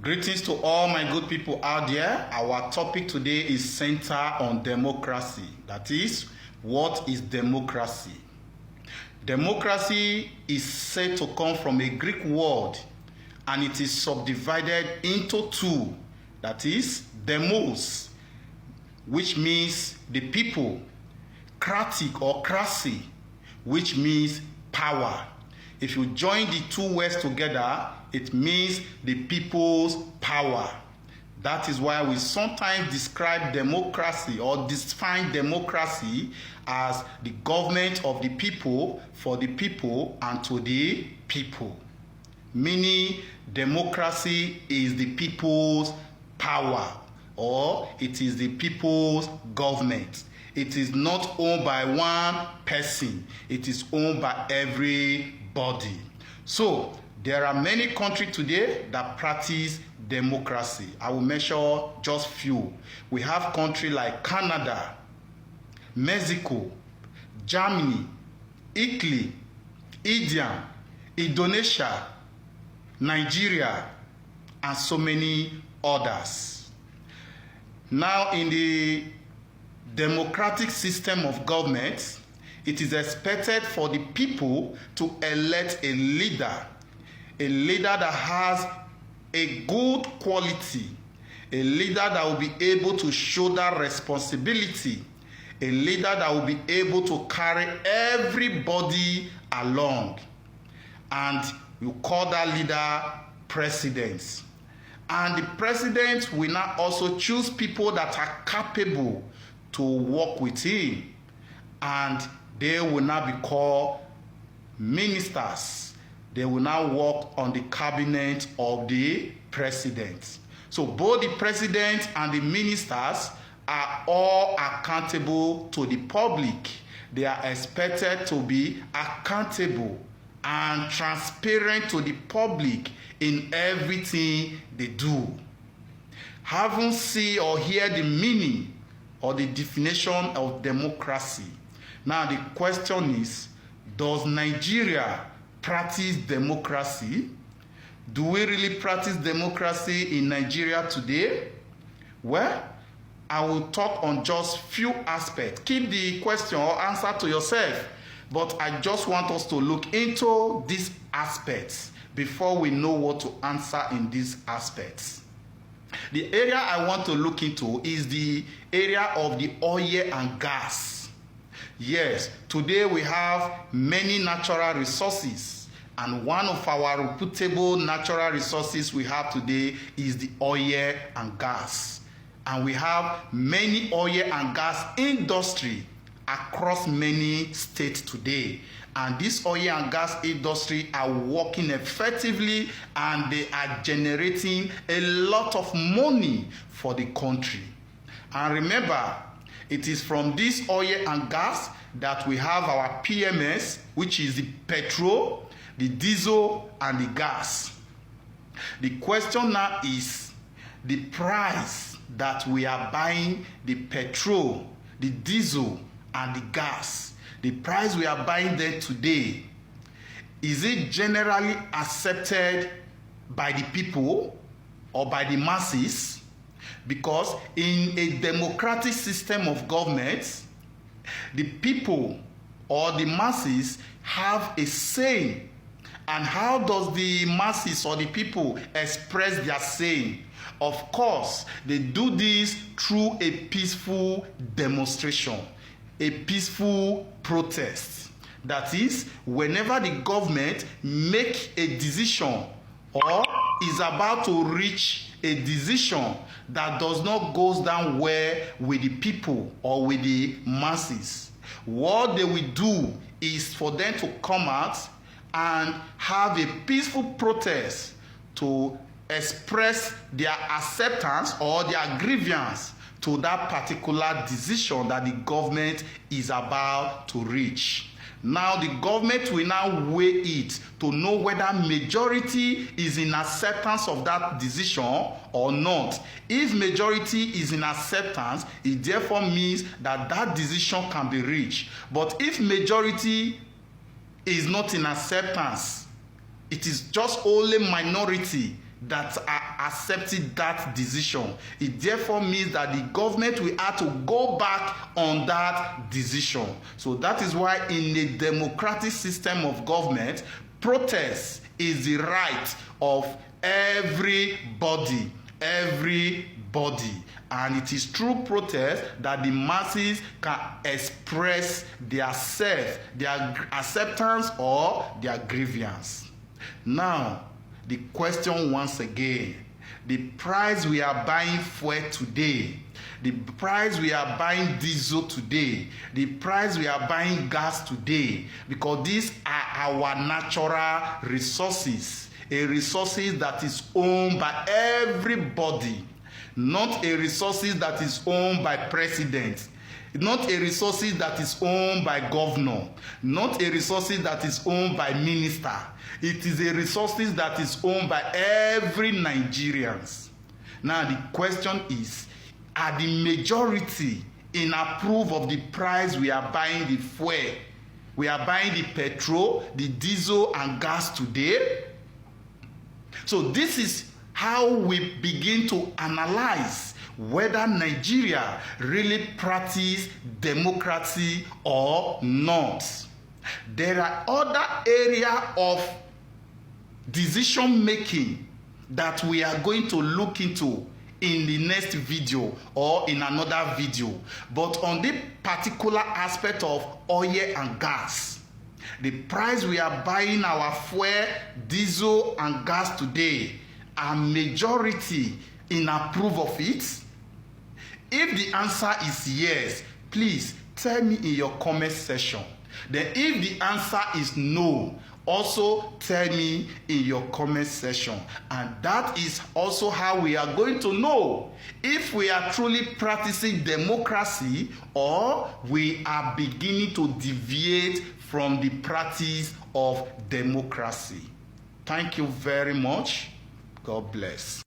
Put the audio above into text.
Greetings to all my good people out there. Our topic today is centered on democracy. That is, what is democracy? Democracy is said to come from a Greek word, and it is subdivided into two. That is, demos, which means the people, kratik or krasi, which means power. If you join the two words together, it means the people's power. That is why we sometimes describe democracy or define democracy as the government of the people, for the people, and to the people. Meaning, democracy is the people's power, or it is the people's government. It is not owned by one person. It is owned by everybody. So, there are many countries today that practice democracy. I will mention just few. We have countries like Canada, Mexico, Germany, Italy, India, Indonesia, Nigeria, and so many others. Now, in the democratic system of government, it is expected for the people to elect a leader that has a good quality, a leader that will be able to shoulder responsibility, a leader that will be able to carry everybody along. And you call that leader president. And the president will now also choose people that are capable to work with him. And they will now be called ministers. They will now work on the cabinet of the president. So both the president and the ministers are all accountable to the public. They are expected to be accountable and transparent to the public in everything they do. Haven't seen or hear the meaning or the definition of democracy. Now the question is, does Nigeria practice democracy? Do we really practice democracy in Nigeria today? Well, I will talk on just few aspects. Keep the question or answer to yourself, but I just want us to look into these aspects before we know what to answer in these aspects. The area I want to look into is the area of the oil and gas. Yes, today we have many natural resources, and one of our reputable natural resources we have today is the oil and gas. And we have many oil and gas industry across many states today. And this oil and gas industry are working effectively, and they are generating a lot of money for the country. And remember, it is from this oil and gas that we have our PMS, which is the petrol, the diesel, and the gas. The question now is the price that we are buying the petrol, the diesel, and the gas. The price we are buying them today, is it generally accepted by the people or by the masses? Because in a democratic system of government, the people or the masses have a say. And how does the masses or the people express their say? Of course, they do this through a peaceful demonstration, a peaceful protest. That is, whenever the government make a decision or is about to reach a decision that does not go down well with the people or with the masses, what they will do is for them to come out and have a peaceful protest to express their acceptance or their grievance to that particular decision that the government is about to reach. Now the government will now weigh it to know whether majority is in acceptance of that decision or not. If majority is in acceptance, it therefore means that that decision can be reached. But if majority is not in acceptance, it is just only minority that are accepting that decision. It therefore means that the government will have to go back on that decision. So that is why in a democratic system of government, protest is the right of everybody. And it is through protest that the masses can express their self, their acceptance or their grievance. Now, the question once again, the price we are buying fuel today, the price we are buying diesel today, the price we are buying gas today, because these are our natural resources, a resources that is owned by everybody, not a resources that is owned by president, not a resources that is owned by governor, not a resources that is owned by minister. It is a resources that is owned by every Nigerians. Now the question is, are the majority in approve of the price we are buying the fuel, we are buying the petrol, the diesel and gas today? So this is how we begin to analyze whether Nigeria really practice democracy or not. There are other areas of decision making that we are going to look into in the next video or in another video. But on the particular aspect of oil and gas, the price we are buying our fuel, diesel and gas today, are majority in approve of it? If the answer is yes, please tell me in your comment section. Then if the answer is no, also tell me in your comment section. And that is also how we are going to know if we are truly practicing democracy or we are beginning to deviate from the practice of democracy. Thank you very much. God bless.